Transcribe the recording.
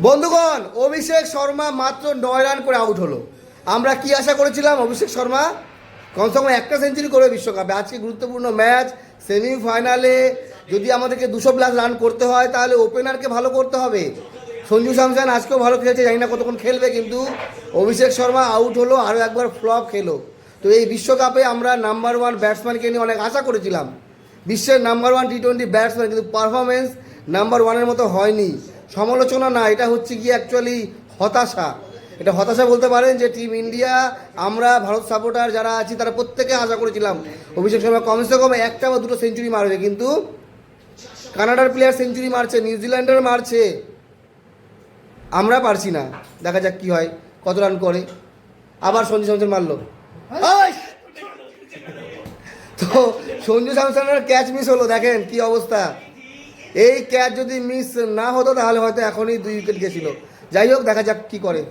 বন্ধুগণ, অভিষেক শর্মা মাত্র 9 রান করে আউট হলো। আমরা কি আশা করেছিলাম? অভিষেক শর্মা কমসে কম একটা সেঞ্চুরি করবে বিশ্বকাপে। আজকে গুরুত্বপূর্ণ ম্যাচ, সেমিফাইনালে যদি আমাদেরকে 200+ রান করতে হয় তাহলে ওপেনারকে ভালো করতে হবে। সঞ্জু স্যামসন আজকেও ভালো খেলেছে, জানি না কতক্ষণ খেলবে, কিন্তু অভিষেক শর্মা আউট হলো, আরও একবার ফ্লপ খেলো। তো এই বিশ্বকাপে আমরা নাম্বার 1 ব্যাটসম্যানকে নিয়ে অনেক আশা করেছিলাম, বিশ্বের নাম্বার 1 টি-20 ব্যাটসম্যান, কিন্তু পারফরমেন্স নাম্বার 1-এর মতো হয়নি। সমালোচনা না, এটা হচ্ছে গিয়ে অ্যাকচুয়ালি হতাশা। এটা হতাশা বলতে পারেন যে টিম ইন্ডিয়া, আমরা ভারত সাপোর্টার যারা আছি তারা প্রত্যেকে আশা করেছিলাম অভিষেক শর্মা কমসে কম একটা বা দুটো সেঞ্চুরি মারবে, কিন্তু কানাডার প্লেয়ার সেঞ্চুরি মারছে, নিউজিল্যান্ডের মারছে, আমরা পারছি না। দেখা যাক কি হয়, কত রান করে। আবার সঞ্জু স্যামসন মারলো। তো সঞ্জু স্যামসনের ক্যাচ মিস হলো, দেখেন কি অবস্থা। এই ক্যাচ যদি মিস না হতো তাহলে হয়তো এখনই 2 উইকেট গেছিল। যাই হোক, দেখা যাক কি করে।